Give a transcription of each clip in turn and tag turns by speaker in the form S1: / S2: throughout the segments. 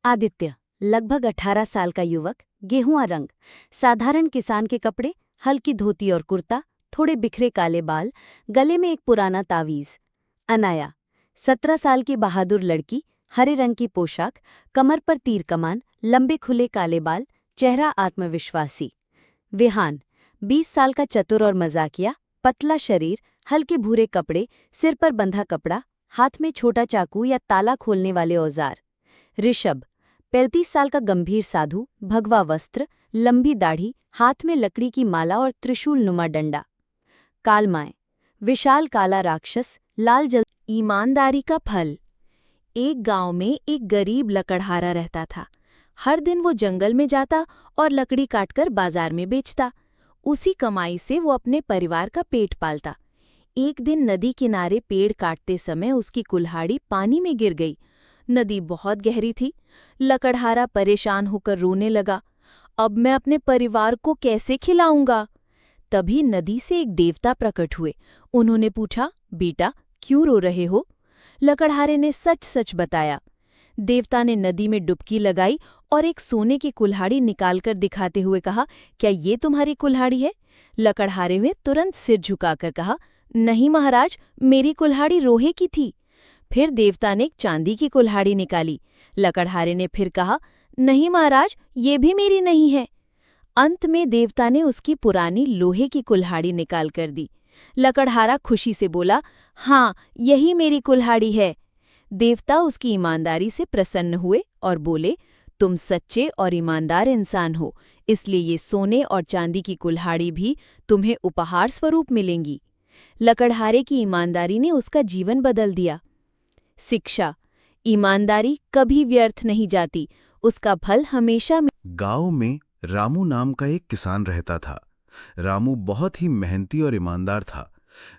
S1: आदित्य, लगभग 18 साल का युवक, गेहुआ रंग, साधारण किसान के कपड़े, हल्की धोती और कुर्ता, थोड़े बिखरे काले बाल, गले में एक पुराना तावीज। अनाया, 17 साल की बहादुर लड़की, हरे रंग की पोशाक, कमर पर तीर कमान, लंबे खुले काले बाल, चेहरा आत्मविश्वासी। विहान, 20 साल का चतुर और मजाकिया, पतला शरीर, हल्के भूरे कपड़े, सिर पर बंधा कपड़ा, हाथ में छोटा चाकू या ताला खोलने वाले औजार। ऋषभ, 35 साल का गंभीर साधु, भगवा वस्त्र, लंबी दाढ़ी, हाथ में लकड़ी की माला और त्रिशूल नुमा डंडा। कालमाय, विशाल काला राक्षस, लाल जल। ईमानदारी का फल। एक गांव में एक गरीब लकड़हारा रहता था। हर दिन वो जंगल में जाता और लकड़ी काटकर बाजार में बेचता। उसी कमाई से वो अपने परिवार का पेट पालता। एक दिन नदी किनारे पेड़ काटते समय उसकी कुल्हाड़ी पानी में गिर गई। नदी बहुत गहरी थी। लकड़हारा परेशान होकर रोने लगा, अब मैं अपने परिवार को कैसे खिलाऊंगा? तभी नदी से एक देवता प्रकट हुए। उन्होंने पूछा, बेटा क्यों रो रहे हो? लकड़हारे ने सच सच बताया। देवता ने नदी में डुबकी लगाई और एक सोने की कुल्हाड़ी निकालकर दिखाते हुए कहा, क्या ये तुम्हारी कुल्हाड़ी है? लकड़हारे हुए तुरंत सिर झुकाकर कहा, नहीं महाराज, मेरी कुल्हाड़ी लोहे की थी। फिर देवता ने एक चांदी की कुल्हाड़ी निकाली। लकड़हारे ने फिर कहा, नहीं महाराज, ये भी मेरी नहीं है। अंत में देवता ने उसकी पुरानी लोहे की कुल्हाड़ी निकाल कर दी। लकड़हारा खुशी से बोला, हाँ, यही मेरी कुल्हाड़ी है। देवता उसकी ईमानदारी से प्रसन्न हुए और बोले, तुम सच्चे और ईमानदार इंसान हो, इसलिए ये सोने और चांदी की कुल्हाड़ी भी तुम्हें उपहार स्वरूप मिलेंगी। लकड़हारे की ईमानदारी ने उसका जीवन बदल दिया। शिक्षा, ईमानदारी कभी व्यर्थ नहीं जाती, उसका फल हमेशा।
S2: गांव में रामू नाम का एक किसान रहता था। रामू बहुत ही मेहनती और ईमानदार था,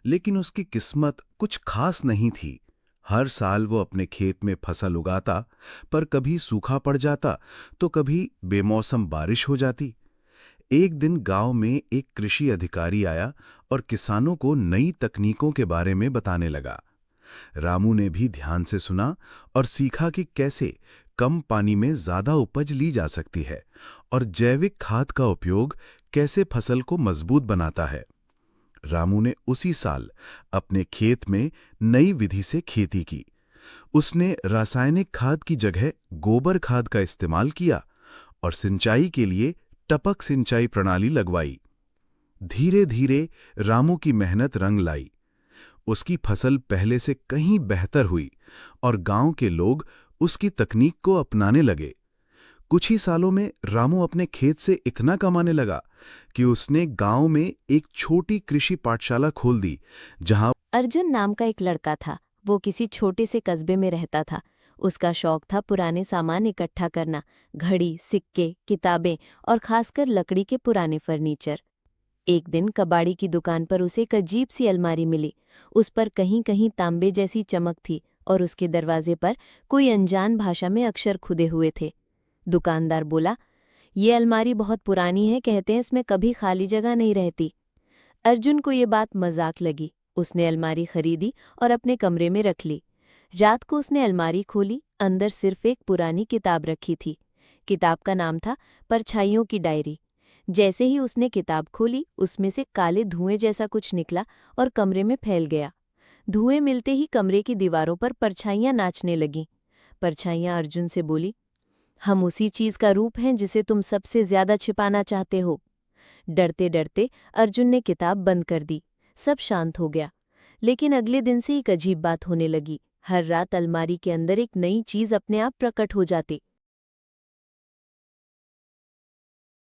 S2: लेकिन उसकी किस्मत कुछ खास नहीं थी। हर साल वो अपने खेत में फसल उगाता, पर कभी सूखा पड़ जाता तो कभी बेमौसम बारिश हो जाती। एक दिन गांव में एक कृषि अधिकारी आया और किसानों को नई तकनीकों के बारे में बताने लगा। रामू ने भी ध्यान से सुना और सीखा कि कैसे कम पानी में ज्यादा उपज ली जा सकती है और जैविक खाद का उपयोग कैसे फसल को मजबूत बनाता है। रामू ने उसी साल अपने खेत में नई विधि से खेती की। उसने रासायनिक खाद की जगह गोबर खाद का इस्तेमाल किया और सिंचाई के लिए टपक सिंचाई प्रणाली लगवाई। धीरे धीरे रामू की मेहनत रंग लाई। उसकी फसल पहले से कहीं बेहतर हुई और गांव के लोग उसकी तकनीक को अपनाने लगे। कुछ ही सालों में रामू अपने खेत से इतना कमाने लगा कि उसने गांव में एक छोटी कृषि पाठशाला खोल दी, जहां
S1: अर्जुन नाम का एक लड़का था। वो किसी छोटे से कस्बे में रहता था। उसका शौक था पुराने सामान इकट्ठा करना, घड़ी, सिक्के, किताबें और खासकर लकड़ी के पुराने फर्नीचर। एक दिन कबाड़ी की दुकान पर उसे एक अजीब सी अलमारी मिली। उस पर कहीं कहीं तांबे जैसी चमक थी और उसके दरवाजे पर कोई अनजान भाषा में अक्षर खुदे हुए थे। दुकानदार बोला, ये अलमारी बहुत पुरानी है, कहते हैं इसमें कभी खाली जगह नहीं रहती। अर्जुन को ये बात मजाक लगी। उसने अलमारी खरीदी और अपने कमरे में रख ली। रात को उसने अलमारी खोली, अंदर सिर्फ एक पुरानी किताब रखी थी। किताब का नाम था परछाइयों की डायरी। जैसे ही उसने किताब खोली, उसमें से काले धुएं जैसा कुछ निकला और कमरे में फैल गया। धुएं मिलते ही कमरे की दीवारों पर परछाइयां नाचने लगीं। परछाइयां अर्जुन से बोली, हम उसी चीज का रूप हैं जिसे तुम सबसे ज्यादा छिपाना चाहते हो। डरते डरते अर्जुन ने किताब बंद कर दी। सब शांत हो गया। लेकिन अगले दिन से एक अजीब बात होने लगी। हर रात अलमारी के अंदर एक नई चीज अपने आप प्रकट हो जाती।